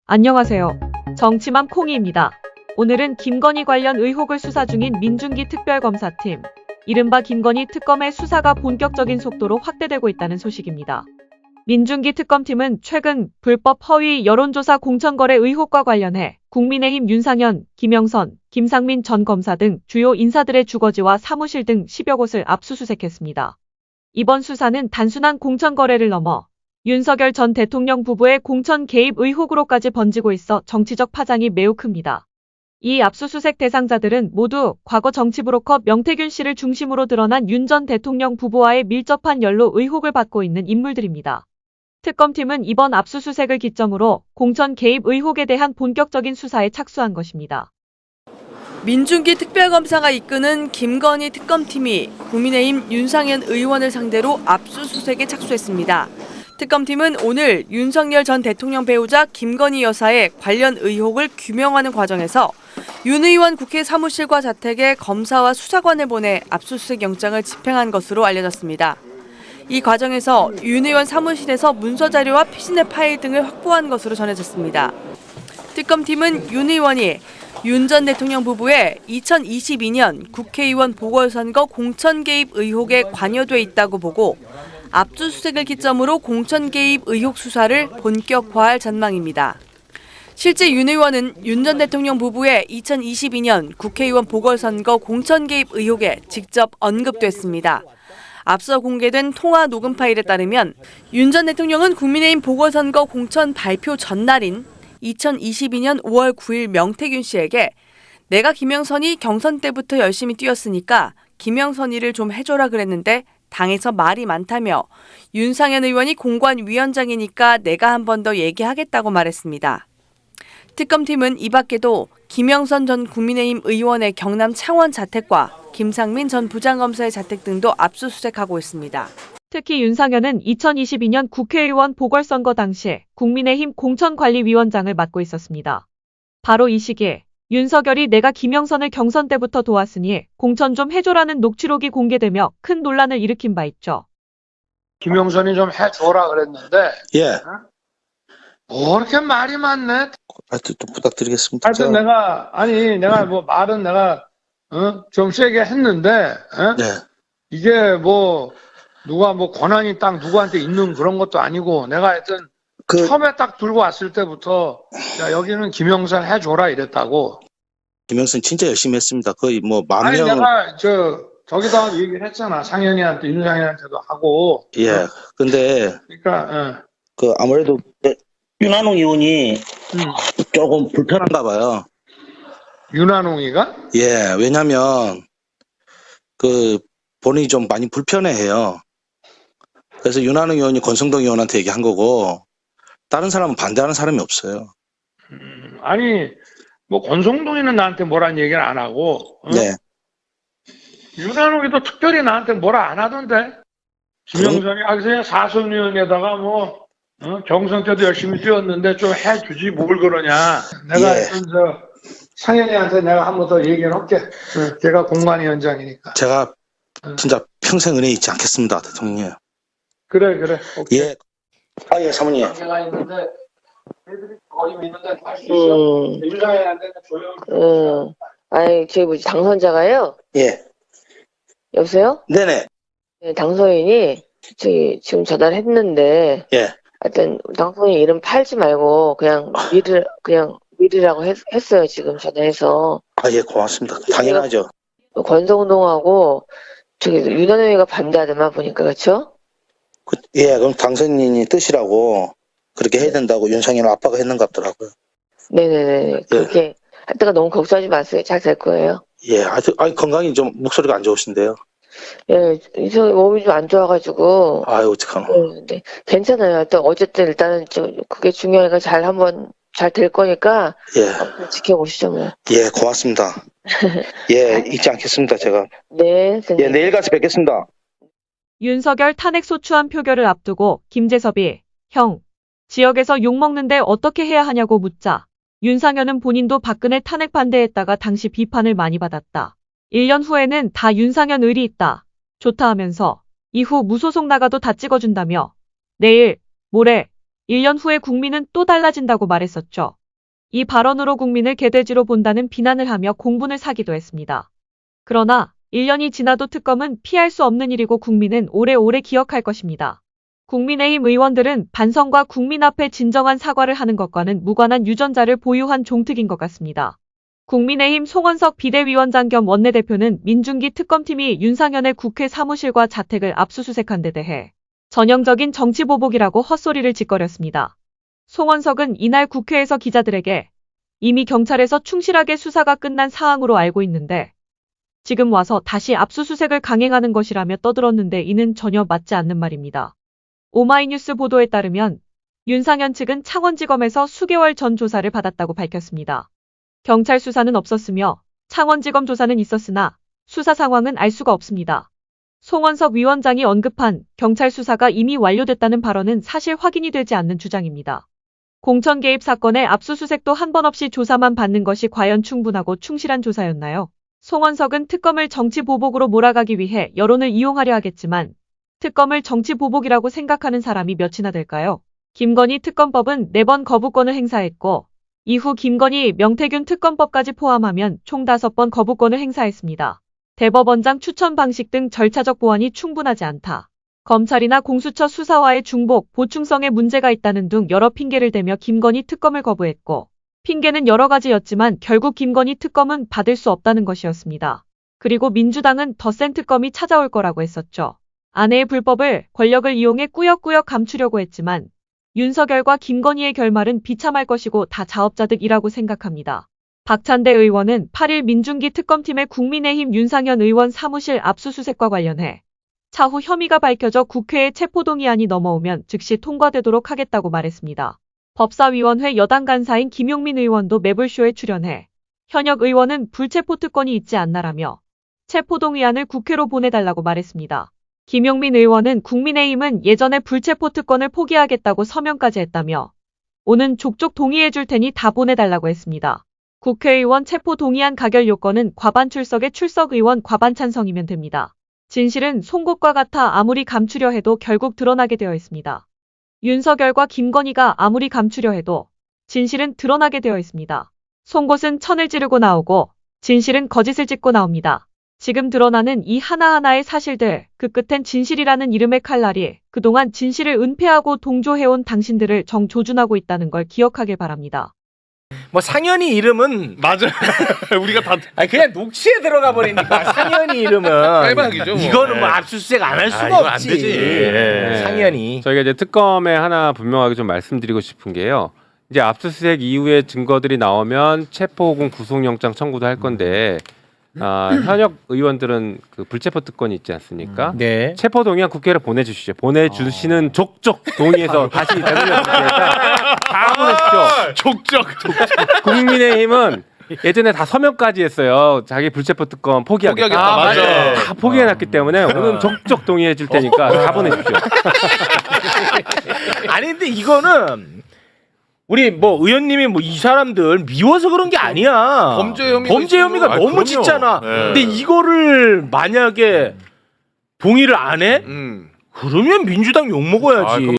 안녕하세요. 정치맘 콩이입니다. 오늘은 김건희 관련 의혹을 수사 중인 민중기 특별검사팀, 이른바 김건희 특검의 수사가 본격적인 속도로 확대되고 있다는 소식입니다. 민중기 특검팀은 최근 불법 허위 여론조사 공천거래 의혹과 관련해 국민의힘 윤상현, 김영선, 김상민 전 검사 등 주요 인사들의 주거지와 사무실 등 10여 곳을 압수수색했습니다. 이번 수사는 단순한 공천거래를 넘어 윤석열 전 대통령 부부의 공천 개입 의혹으로까지 번지고 있어 정치적 파장이 매우 큽니다. 이 압수수색 대상자들은 모두 과거 정치브로커 명태균 씨를 중심으로 드러난 윤 전 대통령 부부와의 밀접한 연루 의혹을 받고 있는 인물들입니다. 특검팀은 이번 압수수색을 기점으로 공천 개입 의혹에 대한 본격적인 수사에 착수한 것입니다. 민중기 특별검사가 이끄는 김건희 특검팀이 국민의힘 윤상현 의원을 상대로 압수수색에 착수했습니다. 특검팀은 오늘 윤석열 전 대통령 배우자 김건희 여사의 관련 의혹을 규명하는 과정에서 윤 의원 국회 사무실과 자택에 검사와 수사관을 보내 압수수색 영장을 집행한 것으로 알려졌습니다. 이 과정에서 윤 의원 사무실에서 문서 자료와 피신의 파일 등을 확보한 것으로 전해졌습니다. 특검팀은 윤 의원이 윤 전 대통령 부부의 2022년 국회의원 보궐선거 공천 개입 의혹에 관여돼 있다고 보고 압수수색을 기점으로 공천 개입 의혹 수사를 본격화할 전망입니다. 실제 윤 의원은 윤 전 대통령 부부의 2022년 국회의원 보궐선거 공천 개입 의혹에 직접 언급됐습니다. 앞서 공개된 통화 녹음 파일에 따르면 윤 전 대통령은 국민의힘 보궐선거 공천 발표 전날인 2022년 5월 9일 명태균 씨에게 내가 김영선이 경선 때부터 열심히 뛰었으니까 김영선이를 좀 해줘라 그랬는데 당에서 말이 많다며 윤상현 의원이 공관위원장이니까 내가 한 번 더 얘기하겠다고 말했습니다. 특검팀은 이 밖에도 김영선 전 국민의힘 의원의 경남 창원 자택과 김상민 전 부장검사의 자택 등도 압수수색하고 있습니다. 특히 윤상현은 2022년 국회의원 보궐선거 당시 국민의힘 공천관리위원장을 맡고 있었습니다. 바로 이 시기에 윤석열이 내가 김영선을 경선 때부터 도왔으니 공천 좀 해줘라는 녹취록이 공개되며 큰 논란을 일으킨 바 있죠. 김영선이 좀 해줘라 그랬는데 예. 뭐 이렇게 말이 많네. 하여튼 좀 부탁드리겠습니다. 하여튼 내가 뭐 말은 내가 좀 세게 했는데 네. 이게 뭐 누가 뭐 권한이 딱 누구한테 있는 그런 것도 아니고 내가 하여튼 처음에 딱 들고 왔을 때부터 야 여기는 김영선 해줘라 이랬다고. 김영선 진짜 열심히 했습니다. 거의 뭐 만 아니 명. 내가 저기다 얘기를 했잖아. 상현이한테 윤상현한테도 하고. 예. 근데 그러니까 아무래도 윤한홍 의원이 조금 불편한가 봐요. 윤한홍이가? 예. 왜냐면 본인이 좀 많이 불편해해요. 그래서 윤한홍 의원이 권성동 의원한테 얘기한 거고 다른 사람은 반대하는 사람이 없어요. 아니 뭐 권성동이는 나한테 뭐라는 얘기를 안 하고 네. 윤한홍이도 특별히 나한테 뭐라 안 하던데. 김영선이 그냥 사선의원에다가 뭐 경선 때도 열심히 뛰었는데 좀 해주지 뭘 그러냐. 내가 예. 상현이한테 내가 한 번 더 얘기를 할게. 걔가 공관위원장이니까. 제가 진짜 평생 은혜 잊지 않겠습니다, 대통령. 그래. 오케이. 예. 예, 사모님. 제가 있는데 애들이 거의 믿는데 할 수 있어. 윤상현한테는 조용. 아니, 저기 뭐지, 당선자가요? 예. 여보세요? 네네. 네, 당선인이, 지금 전화를 했는데, 예. 하여튼, 당선인 이름 팔지 말고, 그냥 미리라고 했어요, 지금 전화해서. 아, 예, 고맙습니다. 당연하죠. 권성동하고, 윤한홍이가 반대하더만 보니까, 그쵸? 예, 그럼 당선인이 뜻이라고 그렇게 해야 된다고 윤상현 아빠가 했는 것 같더라고요. 네네네. 그렇게, 하여튼 너무 걱정하지 마세요. 잘 될 거예요. 예, 건강이 좀 목소리가 안 좋으신데요. 예, 몸이 좀 안 좋아가지고. 아유, 어떡하노. 네, 괜찮아요. 하여튼 어쨌든 일단은 그게 중요하니까 잘 될 거니까. 예. 지켜보시죠, 뭐. 예, 고맙습니다. 예, 잊지 않겠습니다, 제가. 네, 선생님. 예, 내일 가서 뵙겠습니다. 윤석열 탄핵 소추안 표결을 앞두고 김재섭이 형, 지역에서 욕먹는데 어떻게 해야 하냐고 묻자 윤상현은 본인도 박근혜 탄핵 반대했다가 당시 비판을 많이 받았다. 1년 후에는 다 윤상현 의리 있다. 좋다 하면서 이후 무소속 나가도 다 찍어준다며 내일, 모레 1년 후에 국민은 또 달라진다고 말했었죠. 이 발언으로 국민을 개돼지로 본다는 비난을 하며 공분을 사기도 했습니다. 그러나 1년이 지나도 특검은 피할 수 없는 일이고 국민은 오래오래 기억할 것입니다. 국민의힘 의원들은 반성과 국민 앞에 진정한 사과를 하는 것과는 무관한 유전자를 보유한 종특인 것 같습니다. 국민의힘 송원석 비대위원장 겸 원내대표는 민중기 특검팀이 윤상현의 국회 사무실과 자택을 압수수색한 데 대해 전형적인 정치보복이라고 헛소리를 짓거렸습니다. 송원석은 이날 국회에서 기자들에게 이미 경찰에서 충실하게 수사가 끝난 사항으로 알고 있는데 지금 와서 다시 압수수색을 강행하는 것이라며 떠들었는데 이는 전혀 맞지 않는 말입니다. 오마이뉴스 보도에 따르면 윤상현 측은 창원지검에서 수개월 전 조사를 받았다고 밝혔습니다. 경찰 수사는 없었으며 창원지검 조사는 있었으나 수사 상황은 알 수가 없습니다. 송원석 위원장이 언급한 경찰 수사가 이미 완료됐다는 발언은 사실 확인이 되지 않는 주장입니다. 공천 개입 사건의 압수수색도 한 번 없이 조사만 받는 것이 과연 충분하고 충실한 조사였나요? 송원석은 특검을 정치보복으로 몰아가기 위해 여론을 이용하려 하겠지만 특검을 정치보복이라고 생각하는 사람이 몇이나 될까요? 김건희 특검법은 4번 거부권을 행사했고 이후 김건희, 명태균 특검법까지 포함하면 총 5번 거부권을 행사했습니다. 대법원장 추천 방식 등 절차적 보완이 충분하지 않다. 검찰이나 공수처 수사와의 중복, 보충성에 문제가 있다는 등 여러 핑계를 대며 김건희 특검을 거부했고 핑계는 여러 가지였지만 결국 김건희 특검은 받을 수 없다는 것이었습니다. 그리고 민주당은 더 센 특검이 찾아올 거라고 했었죠. 아내의 불법을 권력을 이용해 꾸역꾸역 감추려고 했지만 윤석열과 김건희의 결말은 비참할 것이고 다 자업자득이라고 생각합니다. 박찬대 의원은 8일 민중기 특검팀의 국민의힘 윤상현 의원 사무실 압수수색과 관련해 차후 혐의가 밝혀져 국회에 체포동의안이 넘어오면 즉시 통과되도록 하겠다고 말했습니다. 법사위원회 여당 간사인 김용민 의원도 매불쇼에 출연해 현역 의원은 불체포 특권이 있지 않나라며 체포동의안을 국회로 보내달라고 말했습니다. 김용민 의원은 국민의힘은 예전에 불체포 특권을 포기하겠다고 서명까지 했다며 오는 족족 동의해줄 테니 다 보내달라고 했습니다. 국회의원 체포동의안 가결 요건은 과반 출석의 출석의원 과반 찬성이면 됩니다. 진실은 송곳과 같아 아무리 감추려 해도 결국 드러나게 되어 있습니다. 윤석열과 김건희가 아무리 감추려 해도 진실은 드러나게 되어 있습니다. 송곳은 천을 찌르고 나오고 진실은 거짓을 짓고 나옵니다. 지금 드러나는 이 하나하나의 사실들, 그 끝엔 진실이라는 이름의 칼날이 그동안 진실을 은폐하고 동조해온 당신들을 정조준하고 있다는 걸 기억하길 바랍니다. 뭐 상현이 이름은 맞아. 우리가 다 아니 그냥 녹취에 들어가 버리니까 상현이 이름은 깔방이죠. 뭐. 이거는 뭐 압수수색 안 할 수가 이거 안 없지. 되지. 예. 상현이 저희가 이제 특검에 하나 분명하게 좀 말씀드리고 싶은 게요. 이제 압수수색 이후에 증거들이 나오면 체포 혹은 구속영장 청구도 할 건데 현역 의원들은 그 불체포 특권이 있지 않습니까? 네. 체포 동의안 국회로 보내주시죠. 보내주시는 족족 동의해서 다시 대통령 국회에다 다 보내십시오. 족적. 국민의힘은 예전에 다 서명까지 했어요. 자기 불체포 특권 포기하겠다. 포기하겠다. 맞아. 다 포기해놨기 때문에 오늘 족족 동의해줄 테니까 다 보내십시오. 아니 근데 이거는 우리 뭐 의원님이 뭐 이 사람들 미워서 그런 게 아니야. 범죄 혐의가 혐의가 있으면- 너무 그럼요. 짙잖아. 네. 근데 이거를 만약에 동의를 안 해? 음. 그러면 민주당 욕 먹어야지. 아, 그럼